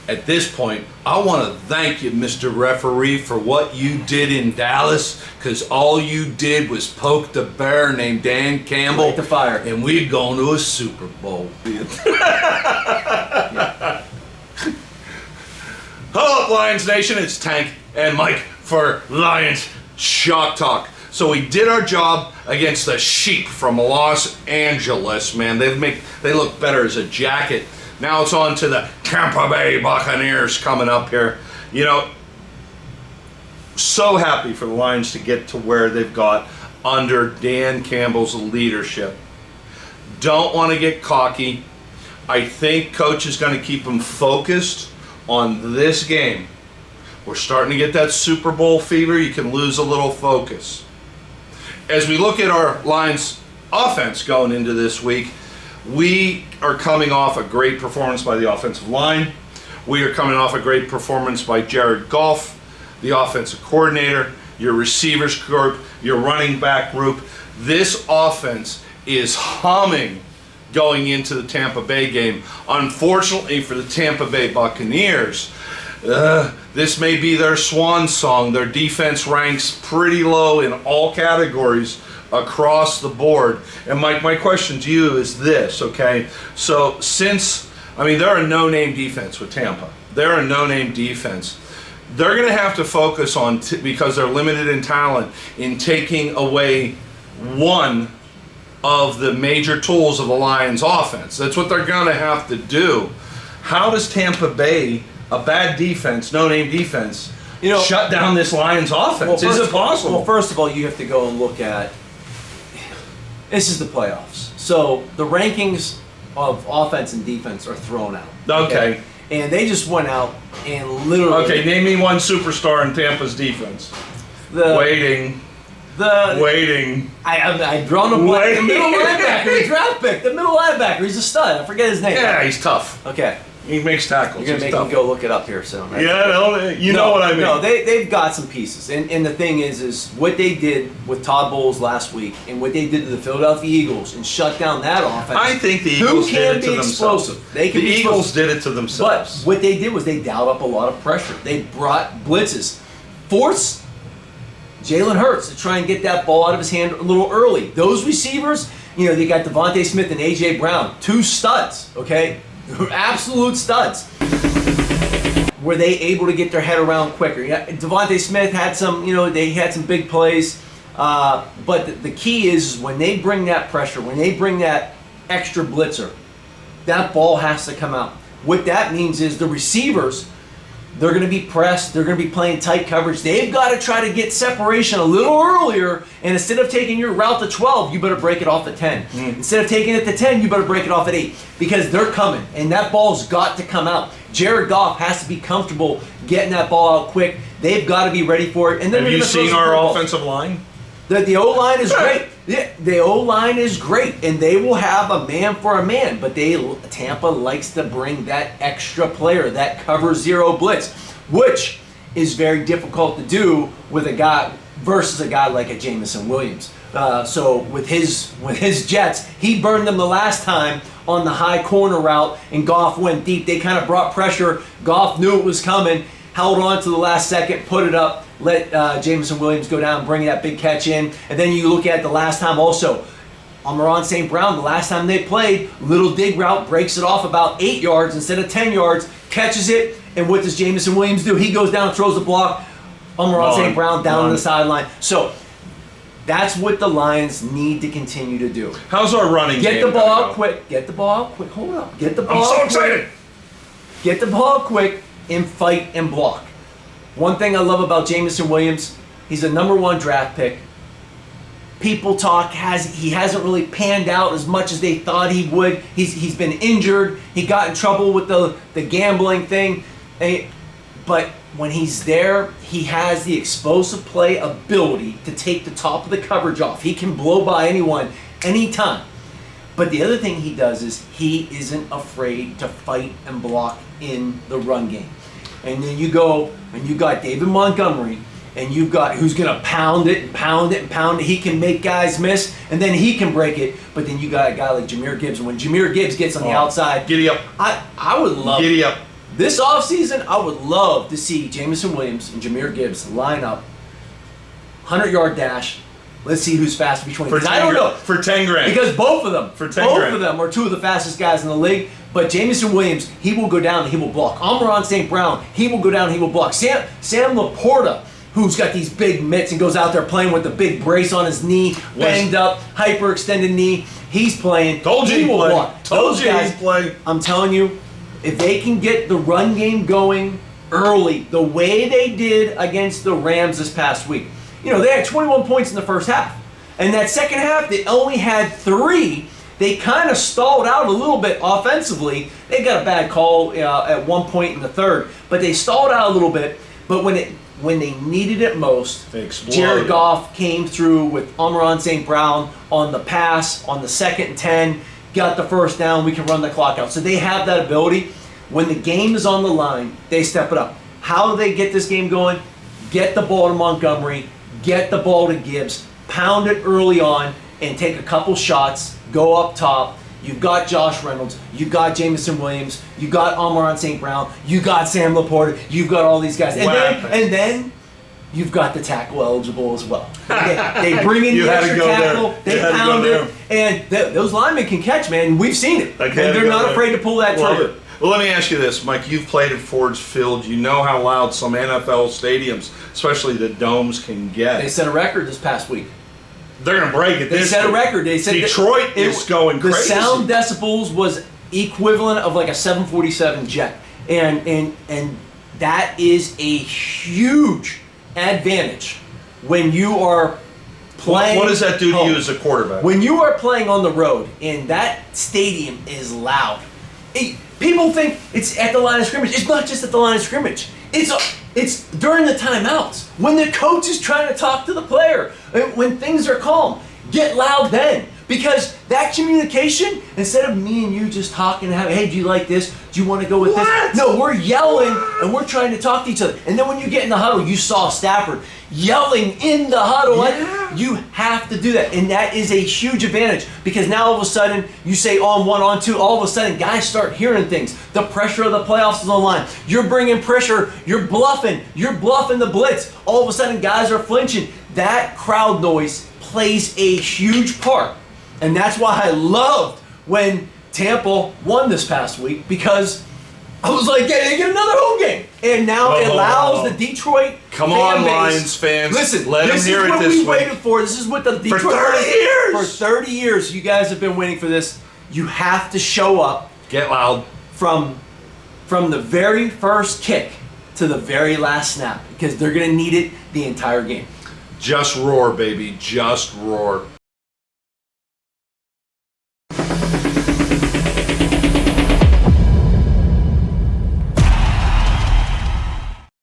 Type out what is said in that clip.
at this point, I want to thank you, Mr. Referee, for what you did in Dallas, because all you did was poke the bear named Dan Campbell. Light the fire. And we'd gone to a Super Bowl. Hello, Lions Nation. It's Tank and Mike for Lions Shock Talk. So we did our job against the Sheep from Los Angeles, man. They look better as a jacket. Now it's on to the Tampa Bay Buccaneers coming up here. You know, so happy for the Lions to get to where they've got under Dan Campbell's leadership. Don't want to get cocky. I think Coach is going to keep them focused on this game. We're starting to get that Super Bowl fever. You can lose a little focus. As we look at our Lions offense going into this week, we are coming off a great performance by the offensive line. We are coming off a great performance by Jared Goff, the offensive coordinator, your receivers group, your running back group. This offense is humming going into the Tampa Bay game. Unfortunately for the Tampa Bay Buccaneers, this may be their swan song. Their defense ranks pretty low in all categories across the board. And my question to you is this, okay? So they're a no-name defense with Tampa. They're a no-name defense. They're going to have to focus on, because they're limited in talent, in taking away one of the major tools of the Lions offense. That's what they're going to have to do. How does Tampa Bay, a bad defense, no-name defense, shut down this Lions offense? Is it possible? Well, first of all, you have to go and look at, this is the playoffs. So the rankings of offense and defense are thrown out. Okay. And they just went out and literally... Okay, name me one superstar in Tampa's defense. Waiting. I've drawn a blank. The middle linebacker, the draft pick. The middle linebacker, he's a stud. I forget his name. Yeah, he's tough. Okay. He makes tackles. You're going to make me go look it up here soon, right? Yeah, you know what I mean. No, they've got some pieces. And the thing is what they did with Todd Bowles last week and what they did to the Philadelphia Eagles and shut down that offense. I think the Eagles did it to themselves. The Eagles did it to themselves. But what they did was they dialed up a lot of pressure. They brought blitzes. Force Jalen Hurts to try and get that ball out of his hand a little early. Those receivers, they got Devontae Smith and A.J. Brown, two studs, okay? Absolute studs. Were they able to get their head around quicker? Yeah, Devontae Smith had some, they had some big plays. But the key is when they bring that pressure, when they bring that extra blitzer, that ball has to come out. What that means is the receivers, they're going to be pressed. They're going to be playing tight coverage. They've got to try to get separation a little earlier. And instead of taking your route to 12, you better break it off at 10. Instead of taking it to 10, you better break it off at 8. Because they're coming. And that ball's got to come out. Jared Goff has to be comfortable getting that ball out quick. They've got to be ready for it. And then have you seen our offensive line? The O-line is great. The O-line is great, and they will have a man for a man, but Tampa likes to bring that extra player, that cover zero blitz, which is very difficult to do with a guy versus a guy like a Jameson Williams. So with his Jets, he burned them the last time on the high corner route, and Goff went deep. They kind of brought pressure. Goff knew it was coming, held on to the last second, put it up, let Jameson Williams go down, bring that big catch in. And then you look at the last time also, Amon-Ra St. Brown, the last time they played, little dig route, breaks it off about 8 yards instead of 10 yards, catches it, and what does Jameson Williams do? He goes down, throws the block, Amon-Ra St. Brown down on the sideline. So that's what the Lions need to continue to do. How's our running game? Get the ball out quick. Get the ball out quick. Hold up. Get the ball out quick. I'm so excited. Get the ball out quick and fight and block. One thing I love about Jameson Williams, he's a #1 draft pick. People talk, he hasn't really panned out as much as they thought he would. He's been injured. He got in trouble with the gambling thing. But when he's there, he has the explosive play ability to take the top of the coverage off. He can blow by anyone, anytime. But the other thing he does is he isn't afraid to fight and block in the run game. And then you go and you got David Montgomery, and you've got who's going to pound it and pound it and pound it. He can make guys miss, and then he can break it. But then you got a guy like Jahmyr Gibbs, and when Jahmyr Gibbs gets on the outside, giddy up. I would love giddy up. This offseason, I would love to see Jamison Williams and Jahmyr Gibbs line up, 100-yard dash. Let's see who's faster between. Because I don't know. For 10 grand. Because both of them, For 10 grand. of them are two of the fastest guys in the league. But Jamison Williams, he will go down and he will block. Amon St. Brown, he will go down and he will block. Sam Laporta, who's got these big mitts and goes out there playing with the big brace on his knee, banged up, hyperextended knee. He's playing. Told you he will play. block. Told Those you guys, he's playing. I'm telling you, if they can get the run game going early, the way they did against the Rams this past week. You know, they had 21 points in the first half. And that second half, they only had 3. They kind of stalled out a little bit offensively. They got a bad call at one point in the third, but they stalled out a little bit. But when they needed it most, They exploded. Jared Goff came through with Amon St. Brown on the pass on the 2nd and 10, got the first down. We can run the clock out. So they have that ability. When the game is on the line, they step it up. How do they get this game going? Get the ball to Montgomery, get the ball to Gibbs, pound it early on, and take a couple shots, go up top. You've got Josh Reynolds, you've got Jamison Williams, you've got Amon St. Brown, you got Sam Laporta, you've got all these guys. And then you've got the tackle eligible as well. They bring in You the had to extra go tackle, there. they You had to pound go it, and those linemen can catch, man. We've seen it. Okay, And had to they're go not there. afraid to pull that Love trigger. it. Well, let me ask you this, Mike. You've played at Ford Field. You know how loud some NFL stadiums, especially the domes, can get. They set a record this past week. They're going to break it. They set a record. They said Detroit is going the crazy. sound decibels was equivalent of like a 747 jet, and that is a huge advantage when you are playing. What does that do to home. you as a quarterback? When you are playing on the road and that stadium is loud, people think it's at the line of scrimmage. It's not just at the line of scrimmage. It's during the timeouts when the coach is trying to talk to the player. When things are calm, get loud then. Because that communication, instead of me and you just talking, hey, do you like this? Do you want to go with this? No, we're yelling and we're trying to talk to each other. And then when you get in the huddle, you saw Stafford yelling in the huddle. Yeah. You have to do that. And that is a huge advantage because now all of a sudden, you say on one, on two, all of a sudden guys start hearing things. The pressure of the playoffs is on the line. You're bringing pressure. You're bluffing the blitz. All of a sudden guys are flinching. That crowd noise plays a huge part. And that's why I loved when Tampa won this past week because I was like, yeah, they get another home game. And now it allows the Detroit Come fan on, base. Lions fans. Listen, Let them this hear is it what this we week. waited for. This is what the Detroit 30 years! For 30 years, you guys have been waiting for this. You have to show up Get loud. from the very first kick to the very last snap because they're going to need it the entire game. Just roar, baby. Just roar.